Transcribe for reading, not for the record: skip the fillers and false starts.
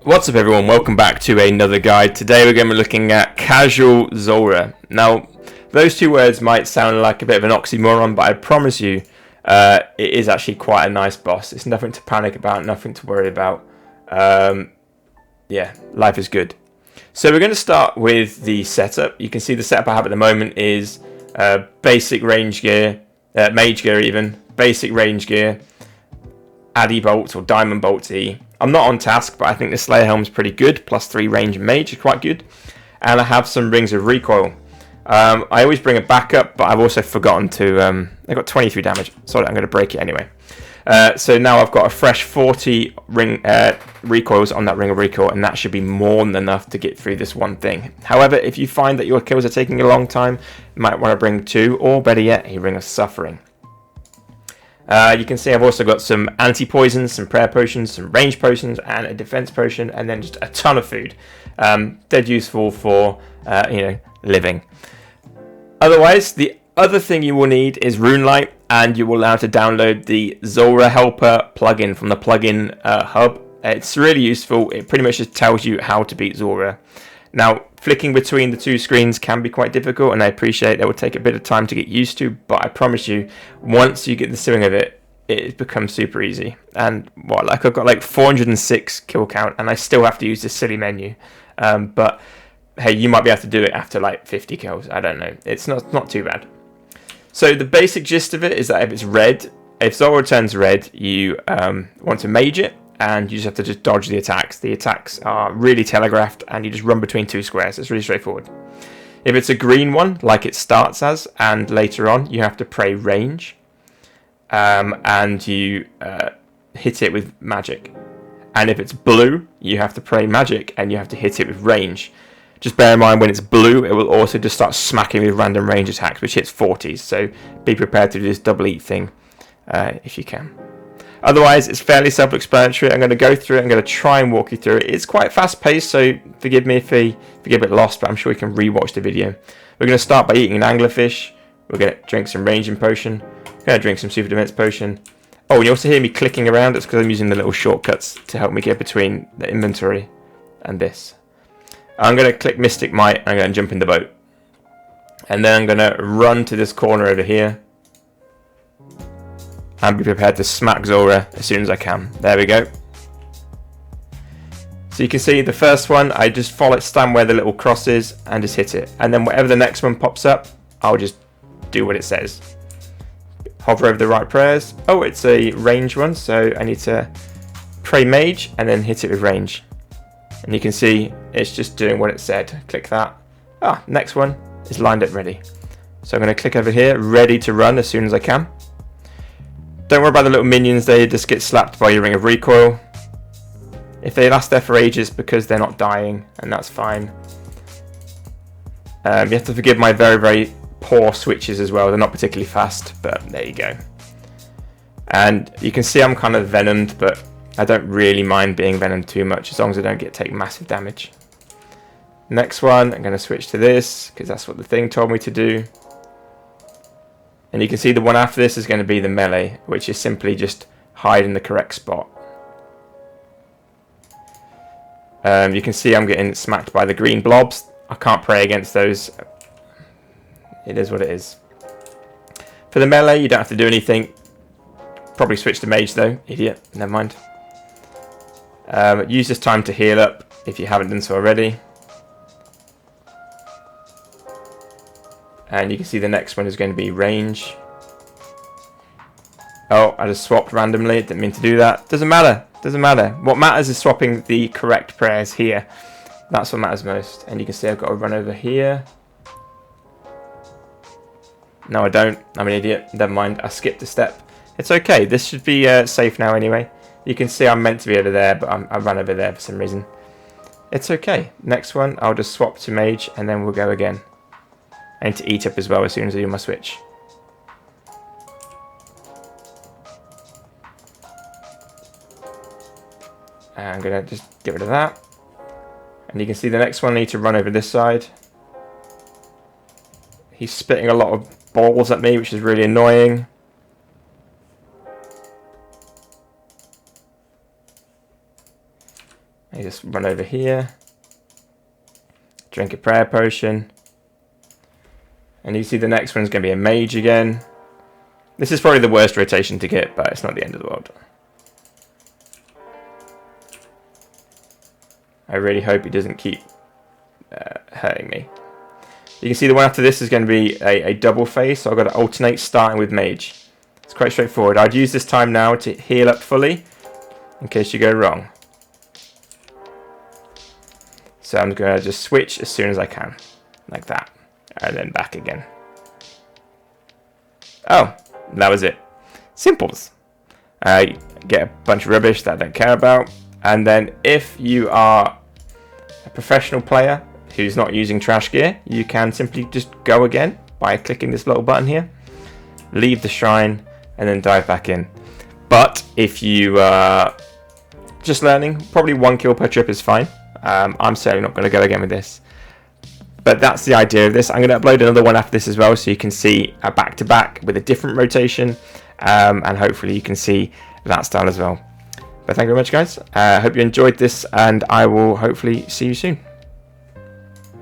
What's up everyone, welcome back to another guide. Today we're going to be looking at casual Zora. Now, those two words might sound like a bit of an oxymoron, but I promise you, it is actually quite a nice boss. It's nothing to panic about, nothing to worry about. Yeah, life is good. So we're going to start with the setup. You can see the setup I have at the moment is basic range gear, mage gear even, basic range gear, Addy bolts or diamond bolts E. I'm not on task, but I think the Slayer helm's pretty good. +3 range and mage is quite good. And I have some rings of recoil. I always bring a backup, but I've also forgotten to... I got 23 damage. Sorry, I'm going to break it anyway. So now I've got a fresh 40 recoils on that ring of recoil, and that should be more than enough to get through this one thing. However, if you find that your kills are taking a long time, you might want to bring 2, or better yet, a ring of suffering. You can see I've also got some anti-poisons, some prayer potions, some range potions, and a defense potion, and then just a ton of food. Dead useful for, living. Otherwise, the other thing you will need is Runelight, and you will allow to download the Zora Helper plugin from the plugin hub. It's really useful. It pretty much just tells you how to beat Zora. Now, flicking between the two screens can be quite difficult, and I appreciate that will take a bit of time to get used to, but I promise you, once you get the swing of it, it becomes super easy. And I've got like 406 kill count, and I still have to use this silly menu. But hey, you might be able to do it after like 50 kills. I don't know. It's not too bad. So the basic gist of it is that if it's red, if Zora turns red, you want to mage it, and you just have to dodge the attacks. The attacks are really telegraphed, and you just run between two squares. It's really straightforward. If it's a green one, like it starts as, and later on, you have to pray range, and you hit it with magic. And if it's blue, you have to pray magic, and you have to hit it with range. Just bear in mind, when it's blue, it will also just start smacking with random range attacks, which hits 40s. So be prepared to do this double eat thing if you can. Otherwise, it's fairly self-explanatory. I'm going to go through it. I'm going to try and walk you through it. It's quite fast-paced, so forgive me if you get a bit lost, but I'm sure you can re-watch the video. We're going to start by eating an anglerfish. We're going to drink some ranging potion. We're going to drink some super defense potion. Oh, and you also hear me clicking around. It's because I'm using the little shortcuts to help me get between the inventory and this. I'm going to click Mystic Might, and I'm going to jump in the boat. And then I'm going to run to this corner over here, and be prepared to smack Zora as soon as I can. There we go. So you can see the first one, I just stand where the little cross is and just hit it. And then whatever the next one pops up, I'll just do what it says. Hover over the right prayers. Oh, it's a range one, so I need to pray mage and then hit it with range. And you can see it's just doing what it said. Click that. Next one is lined up ready. So I'm going to click over here, ready to run as soon as I can. Don't worry about the little minions, they just get slapped by your ring of recoil. If they last there for ages, because they're not dying, and that's fine. You have to forgive my very, very poor switches as well. They're not particularly fast, but there you go. And you can see I'm kind of venomed, but I don't really mind being venomed too much, as long as I don't take massive damage. Next one, I'm going to switch to this, because that's what the thing told me to do. And you can see the one after this is going to be the melee, which is simply just hide in the correct spot. You can see I'm getting smacked by the green blobs. I can't pray against those. It is what it is. For the melee, you don't have to do anything. Probably switch to mage though. Idiot. Never mind. Use this time to heal up if you haven't done so already. And you can see the next one is going to be range. Oh, I just swapped randomly. Didn't mean to do that. Doesn't matter. Doesn't matter. What matters is swapping the correct prayers here. That's what matters most. And you can see I've got to run over here. No, I don't. I'm an idiot. Never mind. I skipped a step. It's okay. This should be safe now anyway. You can see I'm meant to be over there, but I ran over there for some reason. It's okay. Next one, I'll just swap to mage, and then we'll go again. I need to eat up as well as soon as I do my switch. And I'm going to just get rid of that. And you can see the next one I need to run over this side. He's spitting a lot of balls at me, which is really annoying. You just run over here, drink a prayer potion, and you see the next one's going to be a mage again. This is probably the worst rotation to get, but it's not the end of the world. I really hope he doesn't keep hurting me. You can see the one after this is going to be a double phase, so I've got to alternate starting with mage. It's quite straightforward. I'd use this time now to heal up fully in case you go wrong. So I'm going to just switch as soon as I can, like that, and then back again. Oh, that was it. Simples. Get a bunch of rubbish that I don't care about, and then if you are a professional player who's not using trash gear, you can simply just go again by clicking this little button here, leave the shrine, and then dive back in. But if you are just learning, probably 1 kill per trip is fine. I'm certainly not going to go again with this. But that's the idea of this. I'm going to upload another one after this as well, so you can see a back-to-back with a different rotation, and hopefully you can see that style as well. But thank you very much, guys. I hope you enjoyed this, and I will hopefully see you soon.